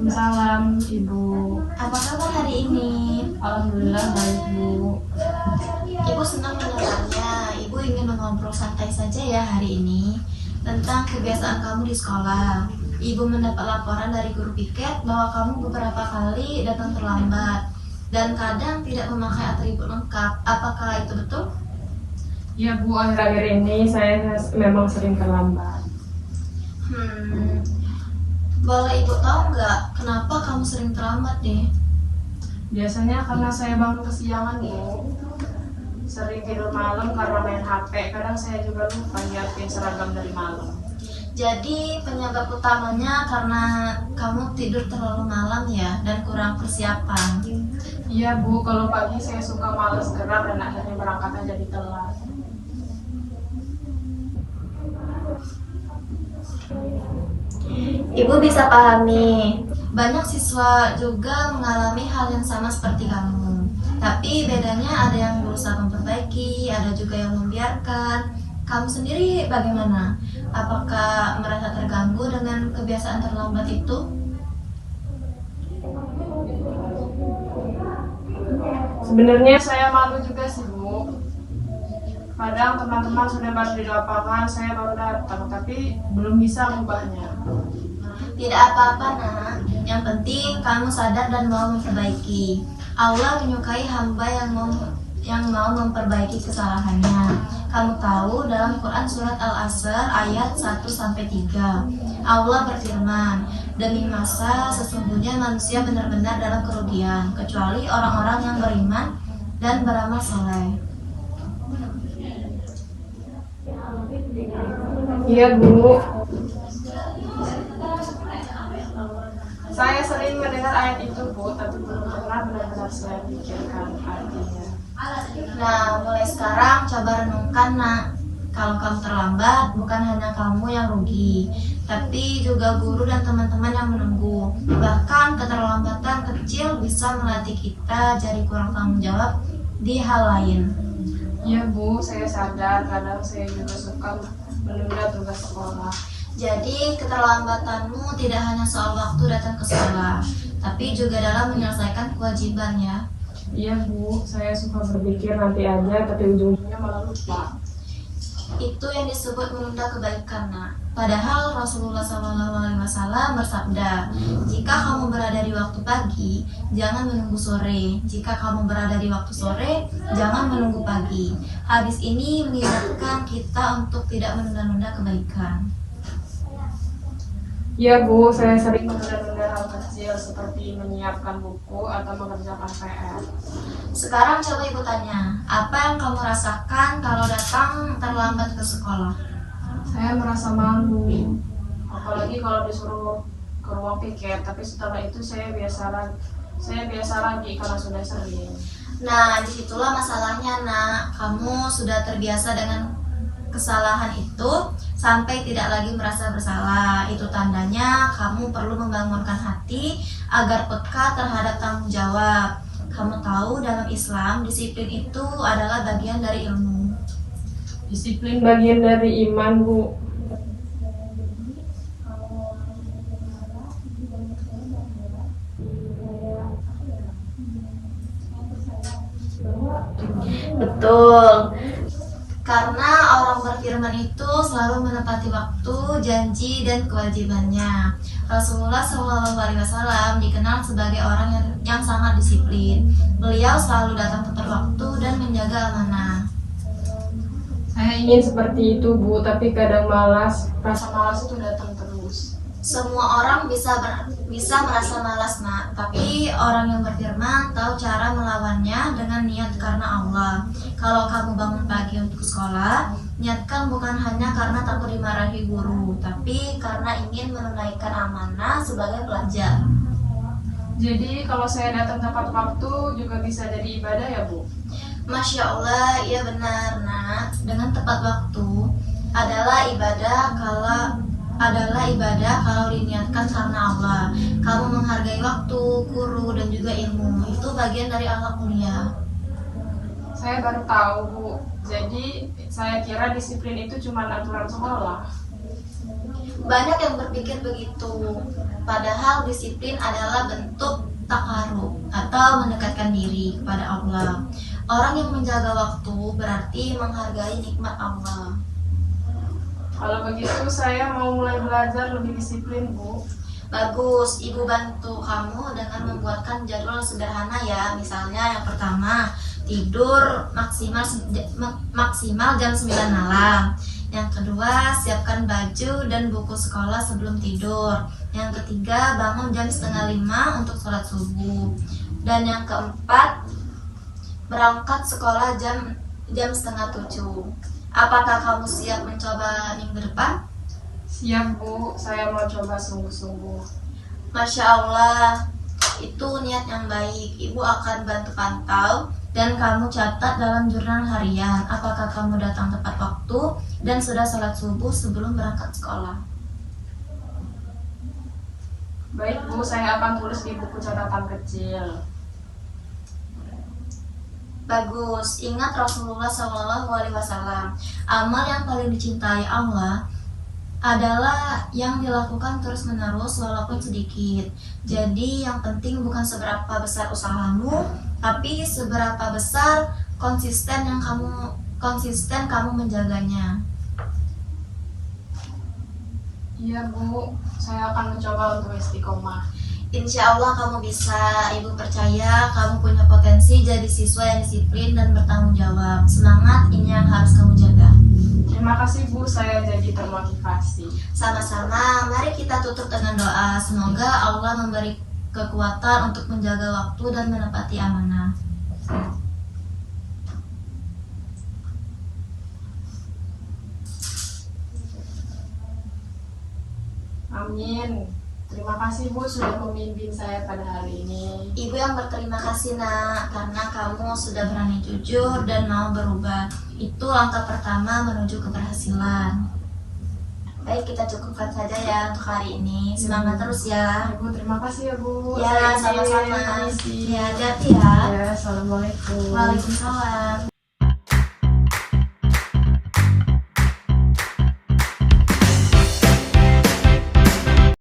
Waalaikumsalam, Ibu. Apa kabar hari ini? Alhamdulillah baik, Bu. Ibu senang mendengarnya. Ibu ingin mengobrol santai saja ya hari ini tentang kebiasaan kamu di sekolah. Ibu mendapat laporan dari guru piket bahwa kamu beberapa kali datang terlambat dan kadang tidak memakai atribut lengkap. Apakah itu betul? Ya, Bu, akhir-akhir ini saya memang sering terlambat. Boleh Ibu tahu nggak kenapa kamu sering terlambat nih? Biasanya karena saya bangun kesiangan, Bu. Sering tidur malam karena main HP. Kadang saya juga lupa nyiapin seragam dari malam. Jadi penyebab utamanya karena kamu tidur terlalu malam ya dan kurang persiapan. Iya, Bu, kalau pagi saya suka malas gerak dan akhirnya berangkatnya jadi telat. Ibu bisa pahami, banyak siswa juga mengalami hal yang sama seperti kamu. Tapi bedanya ada yang berusaha memperbaiki, ada juga yang membiarkan. Kamu sendiri bagaimana? Apakah merasa terganggu dengan kebiasaan terlambat itu? Sebenarnya saya malu juga sih, Bu. Kadang teman-teman sudah baru di lapangan, saya baru datang, tapi belum bisa mengubahnya. Tidak apa-apa nak, yang penting kamu sadar dan mau memperbaiki. Allah menyukai hamba yang mau memperbaiki kesalahannya. Kamu tahu dalam Quran surat Al-Asr ayat 1-3 Allah berfirman, demi masa sesungguhnya manusia benar-benar dalam kerugian kecuali orang-orang yang beriman dan beramal soleh. Iya, Bu. Saya sering mendengar ayat itu, Bu, tapi belum pernah benar-benar saya pikirkan artinya. Nah, mulai sekarang coba renungkan nak. Kalau kamu terlambat, bukan hanya kamu yang rugi, tapi juga guru dan teman-teman yang menunggu. Bahkan keterlambatan kecil bisa melatih kita jadi kurang tanggung jawab di hal lain. Iya, Bu, saya sadar kadang saya juga suka menunda tugas sekolah. Jadi keterlambatanmu tidak hanya soal waktu datang ke sekolah, tapi juga dalam menyelesaikan kewajiban ya. Iya, Bu, saya suka berpikir nanti aja, tapi ujung-ujungnya malah lupa. Itu yang disebut menunda kebaikan nak. Padahal Rasulullah SAW bersabda, jika kamu berada di waktu pagi, jangan menunggu sore. Jika kamu berada di waktu sore, jangan menunggu pagi. Hadis ini mengingatkan kita untuk tidak menunda-nunda kebaikan. Iya, Bu, saya sering menunda-nunda hal kecil seperti menyiapkan buku atau mengerjakan PR. Sekarang coba Ibu tanya, apa yang kamu rasakan kalau datang terlambat ke sekolah? Saya merasa malu, apalagi kalau disuruh ke ruang piket, tapi setelah itu saya biasa lagi karena sudah sering. Nah, disitulah masalahnya nak. Kamu sudah terbiasa dengan kesalahan itu sampai tidak lagi merasa bersalah. Itu tandanya kamu perlu membangunkan hati agar peka terhadap tanggung jawab. Kamu tahu dalam Islam disiplin itu adalah bagian dari ilmu. Disiplin bagian dari iman, Bu. Betul. Karena orang berfirman itu selalu menepati waktu, janji, dan kewajibannya. Rasulullah SAW dikenal sebagai orang yang sangat disiplin. Beliau selalu datang tepat waktu dan menjaga amanah. Saya ingin seperti itu, Bu, tapi kadang rasa malas itu datang terus. Semua orang bisa merasa malas nak, tapi orang yang berfirman tahu cara melawannya dengan niat karena Allah. Kalau kamu bangun pagi untuk sekolah, niatkan bukan hanya karena takut dimarahi guru, tapi karena ingin menunaikan amanah sebagai pelajar. Jadi kalau saya datang tepat waktu juga bisa jadi ibadah ya, Bu? Masya Allah, iya benar nak. Dengan tepat waktu adalah ibadah kalau diniatkan karena Allah. Kamu menghargai waktu, guru, dan juga ilmu. Itu bagian dari akhlak mulia. Saya baru tahu, Bu. Jadi saya kira disiplin itu cuma aturan sekolah. Banyak yang berpikir begitu, padahal disiplin adalah bentuk takarub atau mendekatkan diri kepada Allah. Orang yang menjaga waktu berarti menghargai nikmat Allah. Kalau begitu saya mau mulai belajar lebih disiplin, Bu. Bagus, Ibu bantu kamu dengan membuatkan jadwal sederhana ya. Misalnya yang pertama, tidur maksimal jam 9 malam. Yang kedua, siapkan baju dan buku sekolah sebelum tidur. Yang ketiga, bangun jam 4:30 untuk sholat subuh. Dan yang keempat, berangkat sekolah jam 6:30. Apakah kamu siap mencoba minggu depan? Siap, Bu. Saya mau coba sungguh-sungguh. Masya Allah, itu niat yang baik. Ibu akan bantu pantau dan kamu catat dalam jurnal harian apakah kamu datang tepat waktu dan sudah sholat subuh sebelum berangkat sekolah. Baik, Bu. Saya akan tulis di buku catatan kecil. Bagus, ingat Rasulullah SAW. Amal yang paling dicintai Allah adalah yang dilakukan terus-menerus walaupun sedikit. Jadi yang penting bukan seberapa besar usahamu, tapi seberapa besar konsisten kamu menjaganya. Iya, Bu. Saya akan mencoba untuk istiqomah. Insya Allah kamu bisa. Ibu percaya kamu punya potensi jadi siswa yang disiplin dan bertanggung jawab. Semangat, ini yang harus kamu jaga. Terima kasih, Bu. Saya jadi termotivasi. Sama-sama, mari kita tutup dengan doa. Semoga Allah memberi kekuatan untuk menjaga waktu dan menepati amanah. Amin. Terima kasih, Bu, sudah memimpin saya pada hari ini. Ibu yang berterima kasih nak, karena kamu sudah berani jujur dan mau berubah. Itu langkah pertama menuju keberhasilan. Baik, kita cukupkan saja ya untuk hari ini. Semangat terus ya. Bu, terima kasih ya, Bu. Ya, Saya izin sama-sama. permisi. Ya, hati-hati ya. Ya, assalamualaikum. Waalaikumsalam.